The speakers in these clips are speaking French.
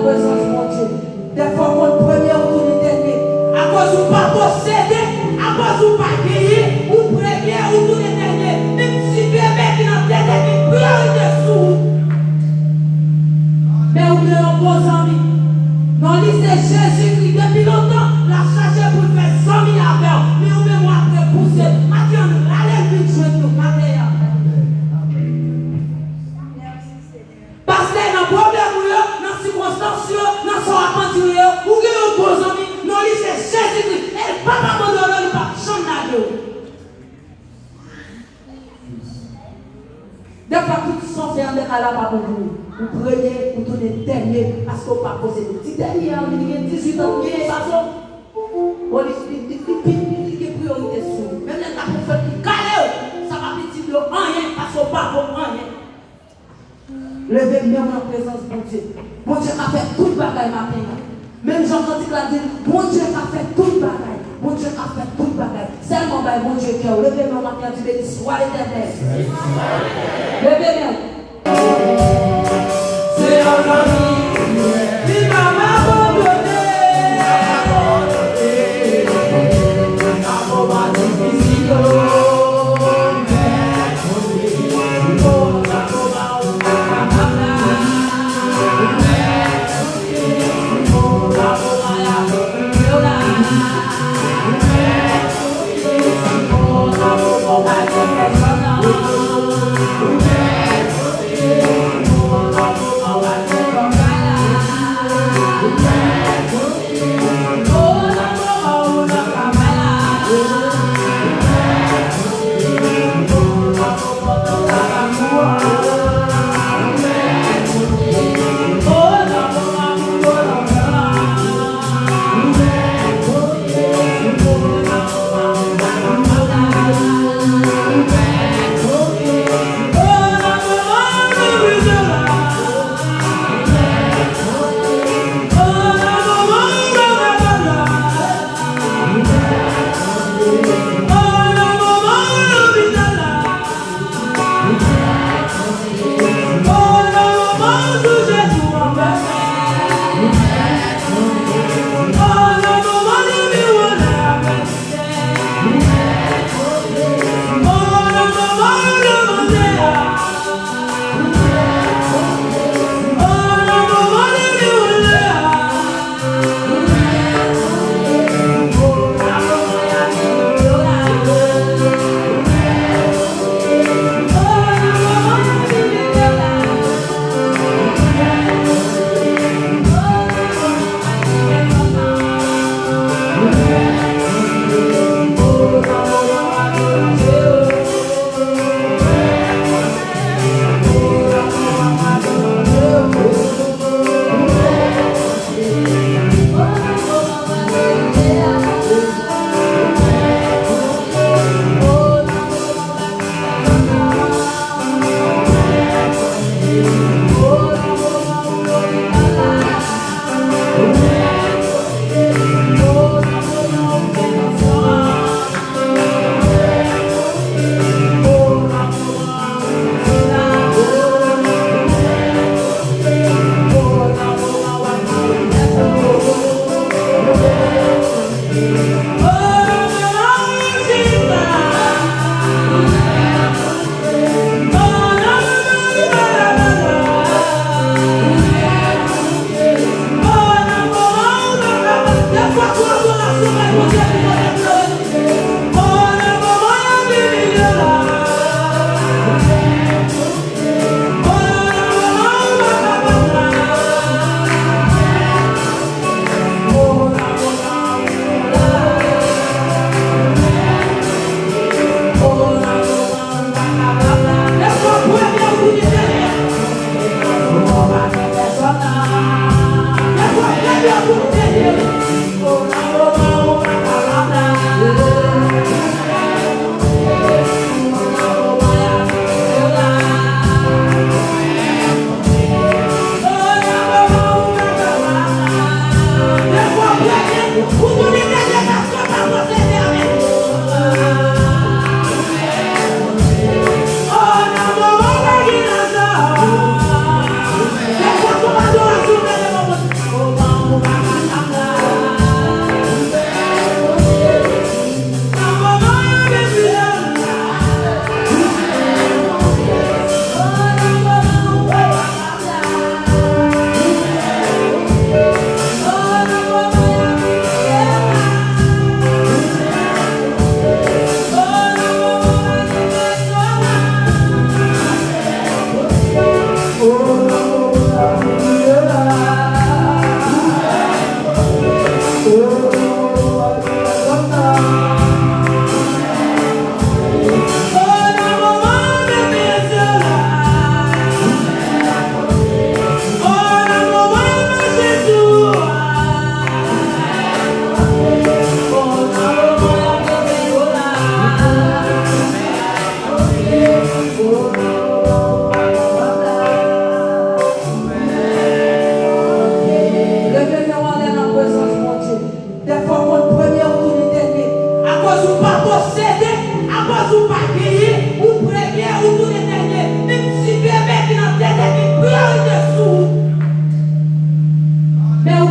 présence de mon Dieu. Des fois, on premier ou dernier. À cause où pas posséder, à cause où pas gagner, ou premier ou tout les derniers. Même si bébé qui n'a pas été priorité sous. Mais on est un bon ami. Dans l'île Jésus-Christ, depuis longtemps, la charge pour faire 100 000 affaires. Mais on met moi après pousser. Maintenant, allez vite jouer tout. Parce que dans le problème, dans les circonstances, dans son aventure, ou bien un bon ami, dans l'île Jésus-Christ, elle ne peut pas abandonner, elle ne peut pas changer. Des fois, tout son fait en décalage par vous. Vous prenez, vous tournez dernier, parce qu'on ne peut pas poser de petits derniers. On dit 18 ans, il y a on dit priorité sur. Même les gens qui font calé, ça va petit de rien, parce qu'on ne peut pas rien. Levez-moi en présence de Dieu. Mon Dieu a fait tout le bagaille matin. Même Jean-Claude l'a dit, mon Dieu a fait tout le bagaille. Mon Dieu a fait tout le bagaille. Seulement, mon Dieu, cœur. Levez-moi matin, tu veux dire, sois l'éternel. Levez-moi. C'est un ami, il va m'abandonner. Un moment difficile.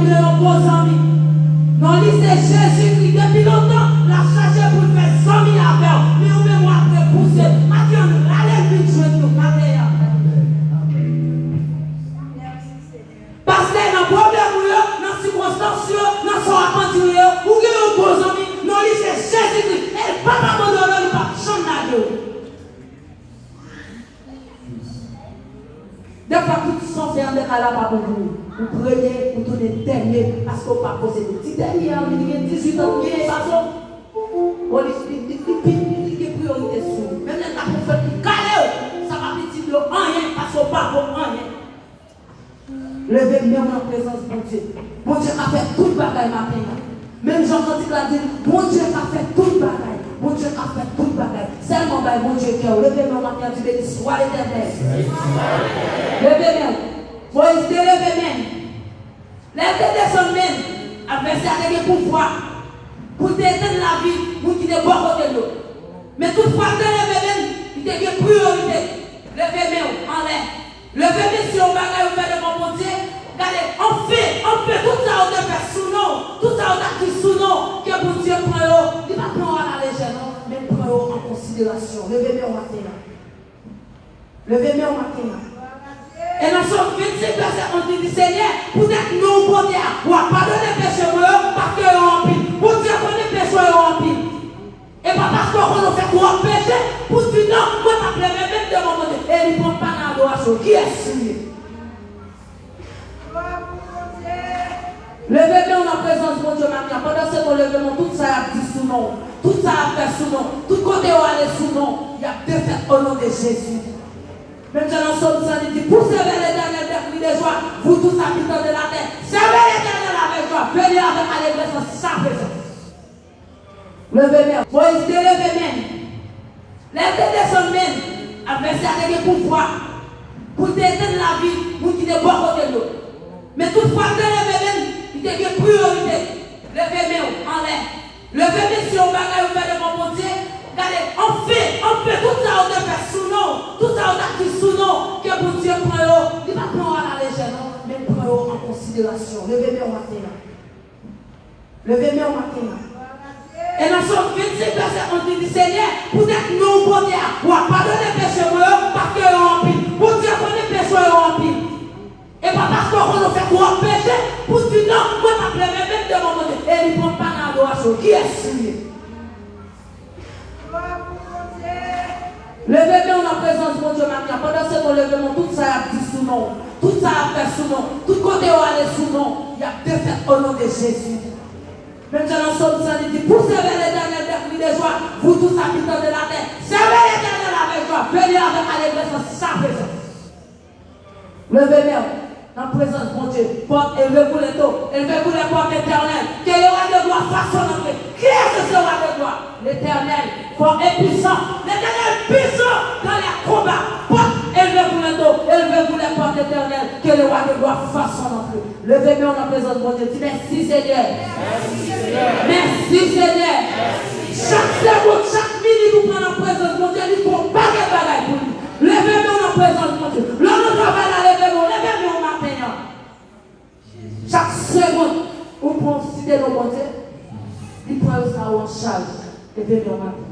ou bien un bon ami. Non, c'est Jésus-Christ depuis longtemps, la charge pour faire 100 000 affaires. Mais on met moi après pousser. Maintenant, allez vite jouer tout matin. Parce que dans le problème, dans les circonstances, dans son aventure, ou bien un bon ami, non, c'est Jésus-Christ. Et le papa abandonné, il ne va pas changer. Des fois, tout sont fait en décalage par vous. Vous prenez, vous tournez dernier, parce qu'on ne pas poser de petits derrière, il y a 18 ans, il y a des façons. On dit priorité sur. Même les prophètes qui calent, ça va petit de rien, parce qu'on ne pas pour rien. Levez-moi en présence de Dieu. Bon Dieu a fait tout le bagaille matin. Même Jean-Claude l'a dit, bon Dieu a fait tout le bagaille. Bon Dieu a fait tout le bagaille. Seulement, bon Dieu cœur. Levez-moi matin, tu bénis, sois l'éternel. Levez-moi. Moïse, levez même. Levez son même. Adversaire avec le pouvoir. Pour t'éteindre la vie, pour qu'il ne pas côté de l'eau. Mais toutefois, levez même, il y a une priorité. Levez-moi en l'air. Levez-moi si on bagaille au fait de mon Dieu. Regardez, on fait tout ça, on fait sous nom. Tout ça, on a qui sous nom. Que pour Dieu prend l'eau. Il va prendre à la légère, non? Mais prend l'eau en considération. Levez-moi au matin. Levez-moi au matin. Et dans son 25 verset, on dit Seigneur, pour être nous bon Dieu, on va pardonner les péchés parce qu'ils ont rempli. Pour Dieu qu'on est péché, ils ont rempli. Et pas parce qu'on a fait quoi péché, pour dire non, moi je m'appelle même de mon côté. Et il ne prend pas l'adoration. Qui est sûr? Levez-moi en présence de Dieu maintenant. Pendant ce temps, levez-moi, tout ça a dit sous nom. Tout ça a fait sous nom. Tout côté où aller sous nom. Il y a deux fêtes au nom de Jésus. Même dans le psaume 100, il dit, pour servir l'Éternel avec cri de joie, vous tous habitants de la terre, servez l'Éternel avec joie, venez avec allégresse sans présence. Levez-moi. Moïse, levez-moi. Levez son même, adversaire avec le pouvoir, pour t'éteindre la vie, pour qu'il ne pas côté de l'eau. Mais toutefois, levez-moi, il y a une priorité. Levez-moi en l'air. Levez-moi si on va faire de mon Dieu. Regardez, on fait tout ça, on fait sous nom. Tout ça, on a qui sous nom. Que pour Dieu prend l'eau. Il va prendre à la légère, non? Mais prend l'eau en considération. Levez-moi au matin. Levez-moi au matin. Et dans son 25 verset, on dit Seigneur, pour être nous bon Dieu, on va pardonner les péchés parce qu'ils ont rempli. Pour Dieu qu'on est péché, ils ont rempli. Et pas parce qu'on a fait quoi péché, pour dire non, moi je m'appelle même de mon côté. Et il ne prend pas l'adoration. Qui est sûr? Levez-moi en présence de Dieu maintenant. Pendant ce temps, levez-moi, tout ça a dit sous nom. Tout ça a fait sous nom. Tout côté où aller sous nom. Il y a deux fêtes au nom de Jésus. Même dans le psaume 100, il dit, pour servir l'Éternel avec cri de joie, vous tous habitants de la terre, servez l'Éternel avec joie, venez avec allégresse sans présence. Levez-moi. En présence de mon Dieu, élevez-vous les taux, élevez-vous les portes éternelles, que le roi de gloire fasse son entrée. Qui est ce roi de gloire? L'Éternel, fort et puissant, l'Éternel puissant dans les combats. Élevez-vous les taux, élevez-vous les portes éternelles, que le roi de gloire fasse son entrée. Levez-moi en présence de mon Dieu, dis merci Seigneur. Merci Seigneur. Chaque seconde, chaque minute, vous prenez en présence de mon Dieu, il faut pas de bagaille pour lui. Levez-moi en présence de mon Dieu. L'homme travaille à levez-moi au matin. Chaque seconde, vous considérez le bon Dieu, il prend ça en charge. Levez-moi au matin.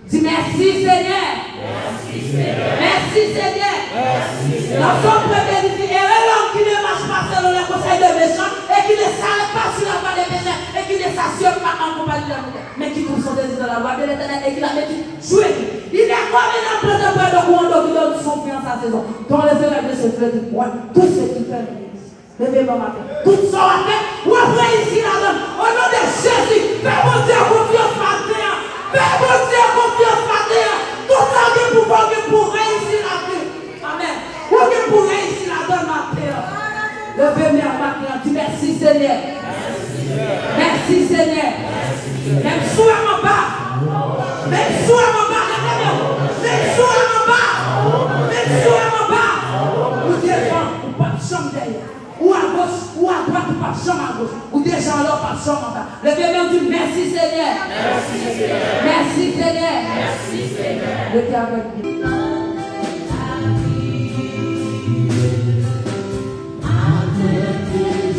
Dis merci Seigneur. Merci Seigneur. Merci Seigneur. Dans son premier dit, et l'homme qui ne marche pas selon les conseils de méchants, et qui ne s'arrête pas sur la voie des pécheurs, et qui ne s'assure pas en compagnie de la montagne, mais qui trouve son désir dans la voie de l'Éternel, et qui la met jouer. Il est comme un emploi de paix de Rwanda qui donne son fiance à saison. Dans les élèves de ce fleuve du point, tout ce qui fait levez-moi matin. Tout ça va faire, ou après ici la donne, au nom de Jésus, fais mon Dieu confiance matin. Fais mon Dieu confiance matin. Tout ça vient pour réussir la vie. Amen. Pour réussir la donne matin. Levez-moi matin. Dis merci Seigneur. Merci Seigneur. Même sous mon bas. Même sous mon bas. Même sous mon bas. Même sous mon bas. Ou devant, ou pas de chambre derrière. Ou à gauche, ou à droite, ou pas de chambre à gauche. Ou déjà alors, pas de chambre en bas. Levez-moi, dis merci Seigneur. Merci Seigneur. Merci Seigneur. Merci Seigneur. Levez avec lui. Avec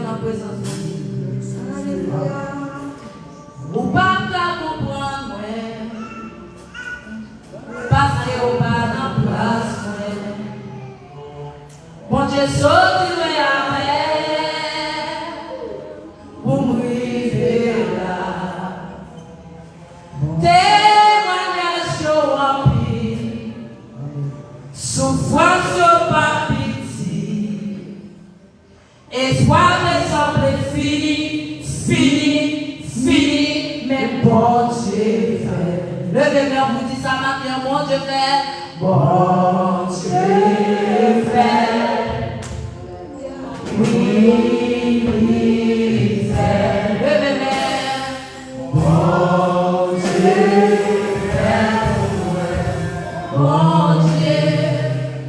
dans la présence de Dieu. Ou pas qu'à comprendre, parce que ou pas dans la place. Bon Dieu, sorti de la mer pour me river là. Témoignage rempli, souffrance pas pitié, espoir me semble fini, mais bon Dieu fait. Levez-moi, vous dites ça maintenant, bon Dieu fait. Bon Dieu fait. Oui, fait. Levez-moi. Bon Dieu fait. Bon Dieu,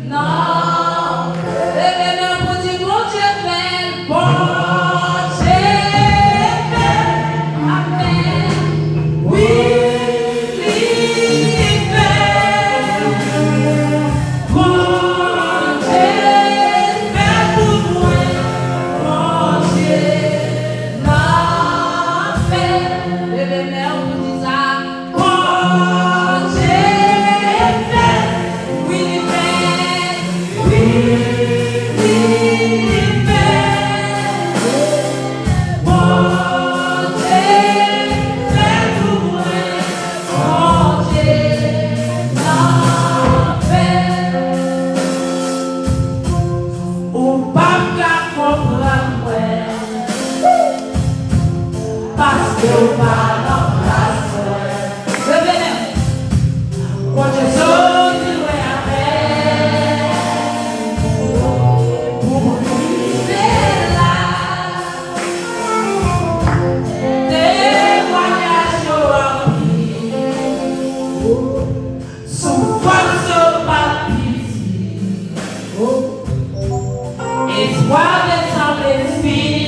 non. Levez-moi pour dire bon Dieu fait. Bon Dieu fait. Amen. Oui. Parce que vous parlez en place, revenez. Quand je suis après, pour vivre là, témoignage rempli, souffrance pas pitié, espoir de semble fini.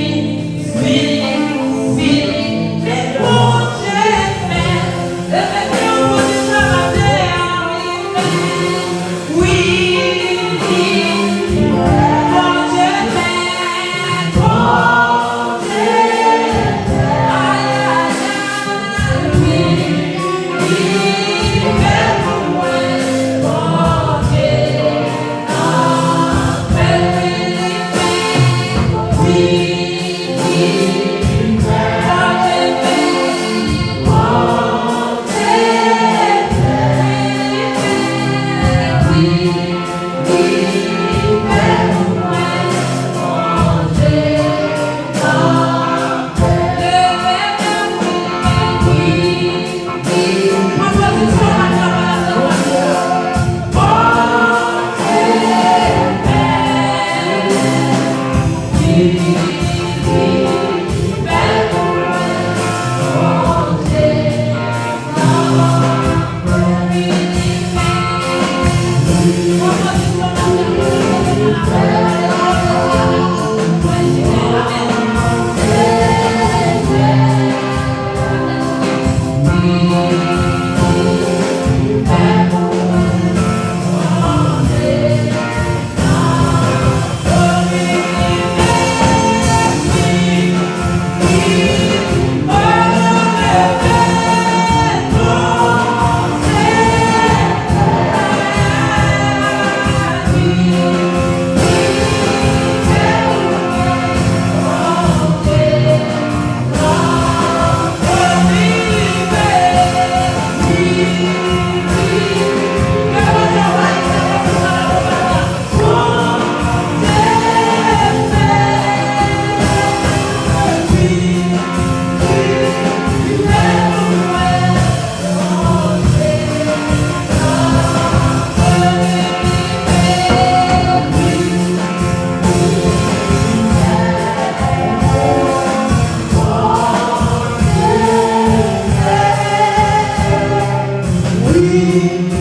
We